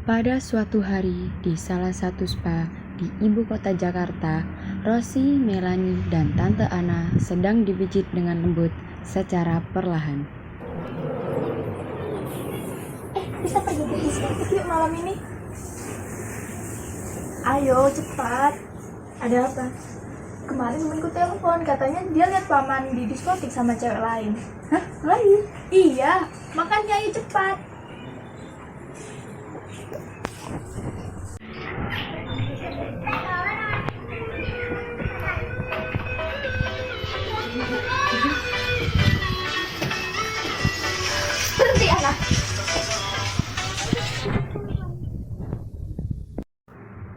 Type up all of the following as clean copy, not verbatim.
Pada suatu hari di salah satu spa di ibu kota Jakarta, Rosi, Melanie, dan Tante Ana sedang dipijit dengan lembut secara perlahan. Kita pergi ke diskotik yuk malam ini. Ayo cepat. Ada apa? Kemarin temanku telepon, katanya dia lihat paman di diskotik sama cewek lain. Hah? Lain? Iya, makanya ayo cepat. Berhenti anak.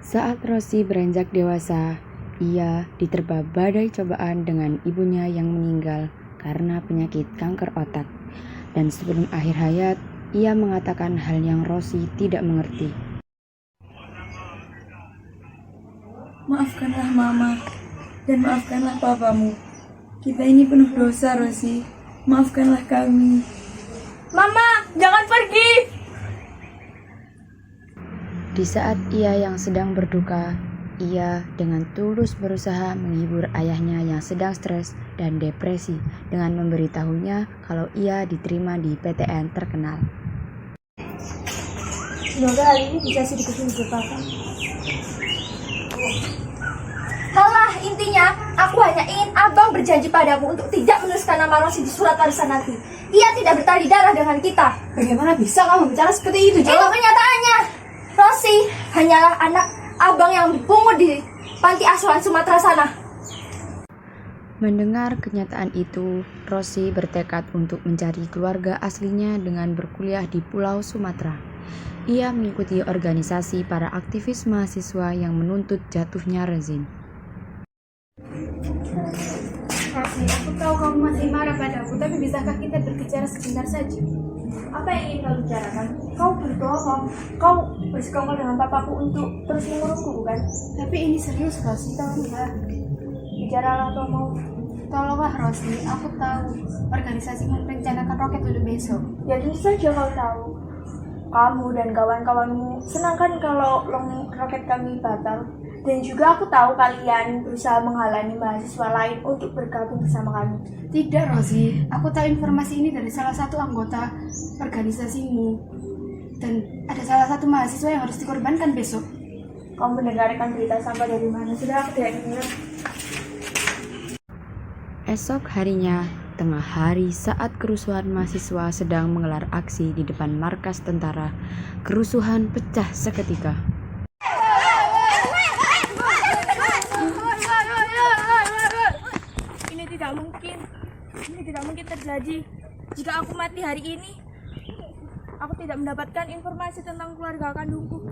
Saat Rosi beranjak dewasa, ia diterpa badai cobaan dengan ibunya yang meninggal karena penyakit kanker otak. Dan sebelum akhir hayat, ia mengatakan hal yang Rosi tidak mengerti. Maafkanlah Mama, dan maafkanlah Papamu. Kita ini penuh dosa, Rosi. Maafkanlah kami. Mama, jangan pergi. Di saat ia yang sedang berduka, ia dengan tulus berusaha menghibur ayahnya yang sedang stres dan depresi dengan memberitahunya kalau ia diterima di PTN terkenal. Semoga hari ini bisa sedikit menghibur Papa. Halah, intinya aku hanya ingin abang berjanji padamu untuk tidak menuliskan nama Rosi di surat warisan nanti. Ia tidak bertali darah dengan kita. Bagaimana bisa kamu bicara seperti itu, Itu kenyataannya. Rosi hanyalah anak abang yang dipungut di panti asuhan Sumatera sana. Mendengar kenyataan itu, Rosi bertekad untuk mencari keluarga aslinya dengan berkuliah di Pulau Sumatera. Ia mengikuti organisasi para aktivis mahasiswa yang menuntut jatuhnya rezim. Rosi, aku tahu kamu masih marah padaku, tapi bisakah kita berbicara sebentar saja? Apa yang ingin kau bicarakan? Kau berbohong. Kau bersekongkol dengan papaku untuk terus mengurungku, bukan? Tapi ini serius, Rosi. Tolonglah. Bicaralah atau mau. Tolonglah, Rosi. Aku tahu organisasi merencanakan roket untuk besok. Ya tentu saja kau tahu. Kamu dan kawan-kawanmu senangkan kalau roket kami batal. Dan juga aku tahu kalian berusaha menghalangi mahasiswa lain untuk bergabung bersama kami. Tidak, Rosi. Aku tahu informasi ini dari salah satu anggota organisasimu. Dan ada salah satu mahasiswa yang harus dikorbankan besok. Kamu mendengarkan berita sampah dari mana? Sudah aku tidak ingat. Esok harinya, tengah hari saat kerusuhan mahasiswa sedang menggelar aksi di depan markas tentara, kerusuhan pecah seketika. Ini tidak mungkin terjadi. Jika aku mati hari ini, aku tidak mendapatkan informasi tentang keluarga kandungku.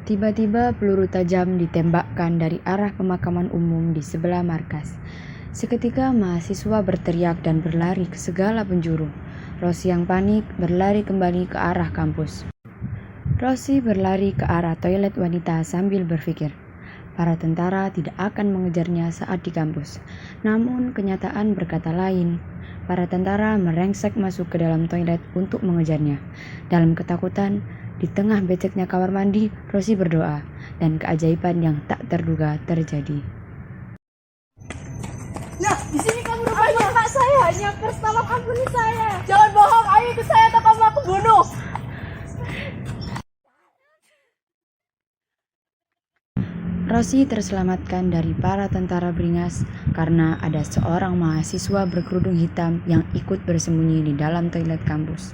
Tiba-tiba peluru tajam ditembakkan dari arah pemakaman umum di sebelah markas. Seketika mahasiswa berteriak dan berlari ke segala penjuru. Rosi yang panik berlari kembali ke arah kampus. Rosi berlari ke arah toilet wanita sambil berpikir, para tentara tidak akan mengejarnya saat di kampus. Namun kenyataan berkata lain. Para tentara merengsek masuk ke dalam toilet untuk mengejarnya. Dalam ketakutan, di tengah beceknya kamar mandi, Rosi berdoa, dan keajaiban yang tak terduga terjadi. Nah, di sini kamu rupanya. Pak, saya hanya first, tolong ampuni saya. Jangan bohong, ayo ikut saya atau kamu aku bunuh. Rosi terselamatkan dari para tentara beringas karena ada seorang mahasiswa berkerudung hitam yang ikut bersembunyi di dalam toilet kampus.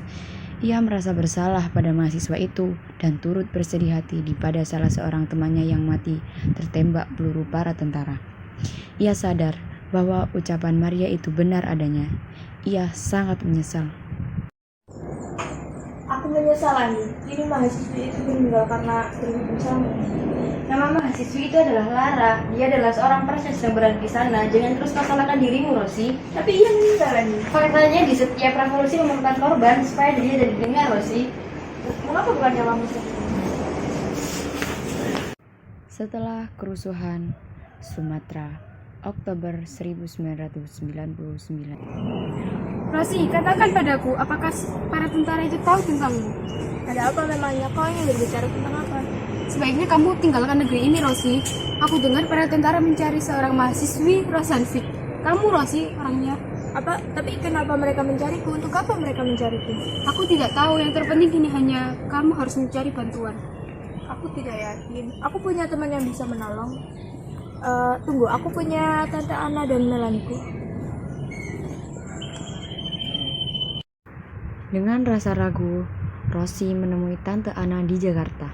Ia merasa bersalah pada mahasiswa itu dan turut bersedih hati pada salah seorang temannya yang mati tertembak peluru para tentara. Ia sadar bahwa ucapan Maria itu benar adanya. Ia sangat menyesal. Aku menyesal, Ani. Ini mahasiswa itu meninggal karena berhubung sama. Nama mahasiswi itu adalah Lara. Dia adalah seorang prases yang berada di sana. Jangan terus kau salahkan dirimu, Rosi. Tapi ia meninggal, Ani. Faktanya di setiap revolusi memerlukan korban supaya dia jadi dengar, Rosi. Mengapa bukan kamu sendiri? Setelah kerusuhan Sumatera, Oktober 1999. Rosi, katakan padaku, apakah para tentara itu tahu tentangmu? Ada apa memangnya? Kau ingin berbicara tentang apa? Sebaiknya kamu tinggalkan negeri ini, Rosi. Aku dengar para tentara mencari seorang mahasiswi Rosanvik. Kamu, Rosi, orangnya. Apa? Tapi kenapa mereka mencariku? Untuk apa mereka mencariku? Aku tidak tahu, yang terpenting kini hanya kamu harus mencari bantuan. Aku tidak yakin. Aku punya teman yang bisa menolong. Tunggu, aku punya Tante Ana dan Melaniku. Dengan rasa ragu, Rosi menemui Tante Ana di Jakarta.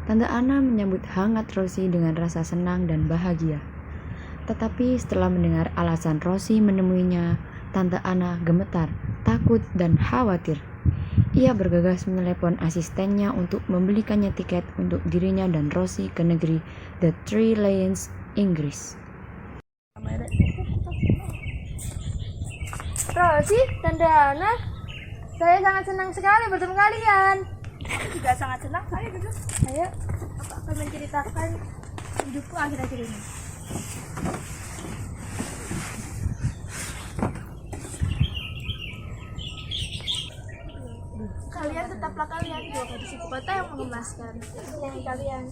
Tante Ana menyambut hangat Rosi dengan rasa senang dan bahagia. Tetapi setelah mendengar alasan Rosi menemuinya, Tante Ana gemetar, takut, dan khawatir. Ia bergegas menelepon asistennya untuk membelikannya tiket untuk dirinya dan Rosi ke negeri The Three Lions, Inggris. Rosi, Tante Ana, saya sangat senang sekali bertemu kalian. Aku juga sangat senang. Ayo duduk. Ayo, aku akan menceritakan hidupku akhir-akhir ini. Kalian tetaplah kalian, dua gadis ibu kota yang mengemaskan. Yang kalian.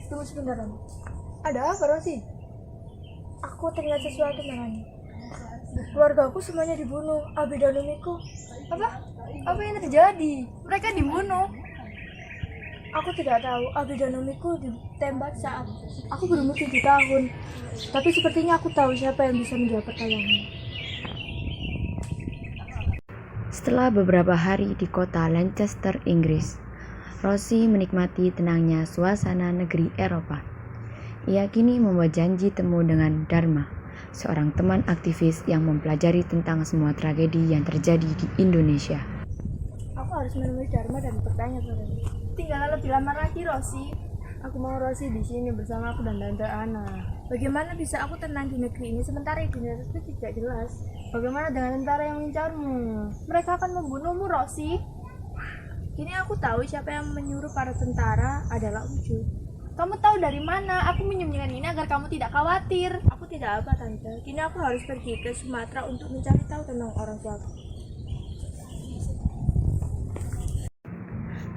Tunggu sebentar, Ron. Ada apa, Rosi? Aku teringat sesuatu, Melani. Keluarga aku semuanya dibunuh. Abi dan Umiku. Apa? Apa yang terjadi? Mereka dibunuh. Aku tidak tahu. Abi dan Umiku ditembak saat aku berumur 7 tahun. Tapi sepertinya aku tahu siapa yang bisa menjawab pertanyaannya. Setelah beberapa hari di kota Lancaster, Inggris, Rosi menikmati tenangnya suasana negeri Eropa. Ia kini membuat janji temu dengan Dharma, seorang teman aktivis yang mempelajari tentang semua tragedi yang terjadi di Indonesia. Aku harus menemui Dharma dan bertanya padanya. Tinggal lebih lama lagi, Rosi. Aku mau Rosi di sini bersama aku dan Tante Ana. Bagaimana bisa aku tenang di negeri ini sementara identitas itu tidak jelas? Bagaimana dengan tentara yang mengincarmu? Mereka akan membunuhmu, Rosi. Kini aku tahu siapa yang menyuruh para tentara adalah Uju. Kamu tahu dari mana? Aku menyembunyikan ini agar kamu tidak khawatir. Aku tidak apa, Tante. Kini aku harus pergi ke Sumatera untuk mencari tahu tentang orang tuaku.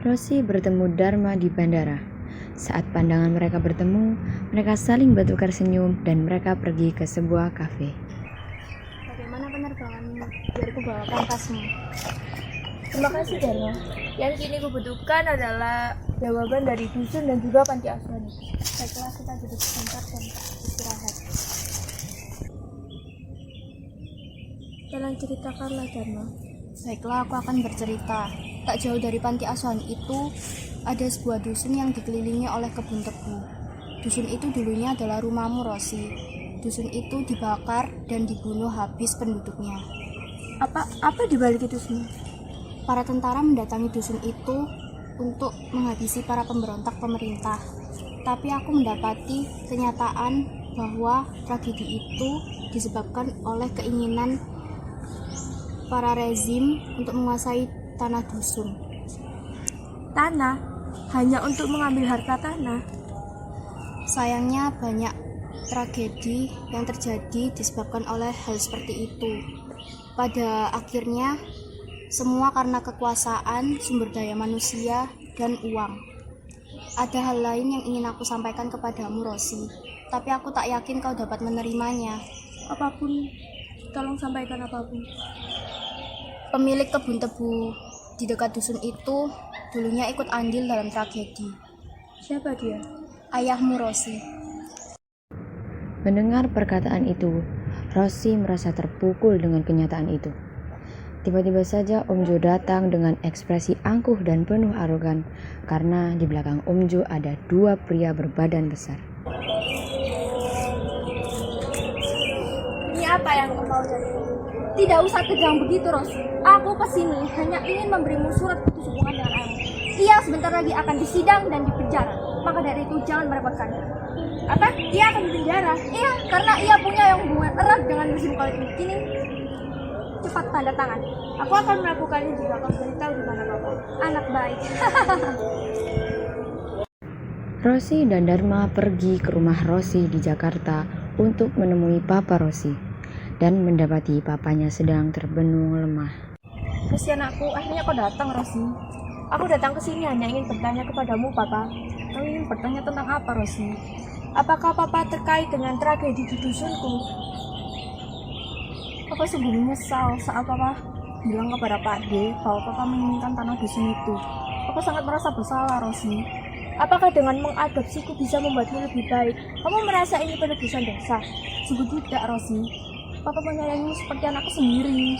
Rosi bertemu Dharma di bandara. Saat pandangan mereka bertemu, mereka saling bertukar senyum dan mereka pergi ke sebuah kafe. Bagaimana penerbanganmu? Biar aku bawakan tasmu. Terima kasih, Dharma. Yang kini kubutuhkan adalah jawaban dari dusun dan juga panti asuhan. Baiklah, kita duduk sebentar dan istirahat. Tolong ceritakanlah, Dharma. Baiklah, aku akan bercerita. Tak jauh dari panti asuhan itu, ada sebuah dusun yang dikelilingi oleh kebun tebu. Dusun itu dulunya adalah rumahmu, Rosi. Dusun itu dibakar dan dibunuh habis penduduknya. Apa dibalik itu semua? Para tentara mendatangi dusun itu untuk menghabisi para pemberontak pemerintah. Tapi aku mendapati kenyataan bahwa tragedi itu disebabkan oleh keinginan para rezim untuk menguasai tanah dusun. Tanah? Hanya untuk mengambil harta tanah? Sayangnya banyak tragedi yang terjadi disebabkan oleh hal seperti itu. Pada akhirnya semua karena kekuasaan, sumber daya manusia, dan uang. Ada hal lain yang ingin aku sampaikan kepadamu, Rosi, tapi aku tak yakin kau dapat menerimanya. Apapun, tolong sampaikan apapun. Pemilik kebun tebu di dekat dusun itu dulunya ikut andil dalam tragedi. Siapa dia? Ayahmu, Rosi. Mendengar perkataan itu, Rosi merasa terpukul dengan kenyataan itu. Tiba-tiba saja Om Jo datang dengan ekspresi angkuh dan penuh arogan karena di belakang Om Jo ada dua pria berbadan besar. Ini apa yang kau mau dari? Tidak usah tegang begitu, Ros. Aku kesini hanya ingin memberimu surat putus hubungan dengan ayahmu. Ia sebentar lagi akan disidang dan dipenjara. Maka dari itu jangan merepotkan. Apa? Ia akan dipenjara? Iya, karena ia punya yang hubungan erat dengan musim kali ini. Kini cepat tanda tangan. Aku akan melakukannya jika kau beritahu di mana kau. Anak baik. Rosi dan Dharma pergi ke rumah Rosi di Jakarta untuk menemui Papa Rosi dan mendapati papanya sedang terbenung lemah. Rosi anakku, akhirnya kau datang, Rosi. Aku datang ke sini hanya ingin bertanya kepadamu, Papa. Kau ingin bertanya tentang apa, Rosi? Apakah Papa terkait dengan tragedi di dusunku? Papa sungguh menyesal saat Papa bilang kepada Pak D bahwa Papa menginginkan tanah dusun itu. Papa sangat merasa bersalah, Rosi. Apakah dengan mengadopsiku bisa membuatmu lebih baik? Kamu merasa ini penebusan dosa? Sungguh tidak, Rosi. Papa menyayangimu seperti anakku sendiri.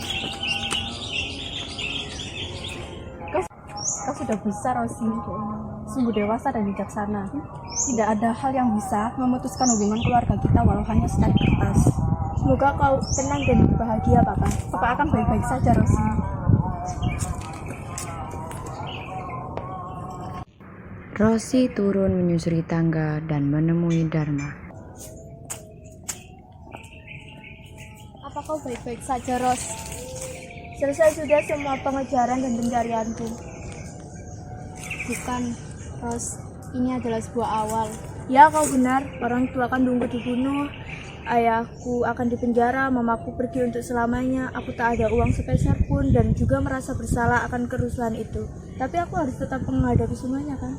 Kau sudah besar, Rosi. Sungguh dewasa dan bijaksana. Tidak ada hal yang bisa memutuskan hubungan keluarga kita walau hanya secara kertas. Semoga kau tenang dan bahagia, Papa. Papa akan baik-baik saja, Rosi. Rosi turun menyusuri tangga dan menemui Dharma. Apa kau baik-baik saja, Ros? Selesai sudah semua pengejaran dan pencarianku. Bukan, Ros. Ini adalah sebuah awal. Ya, kau benar. Orang tua kandungku dibunuh. Ayahku akan dipenjara, mamaku pergi untuk selamanya. Aku tak ada uang sepeser pun dan juga merasa bersalah akan kerusuhan itu. Tapi aku harus tetap menghadapi semuanya, kan?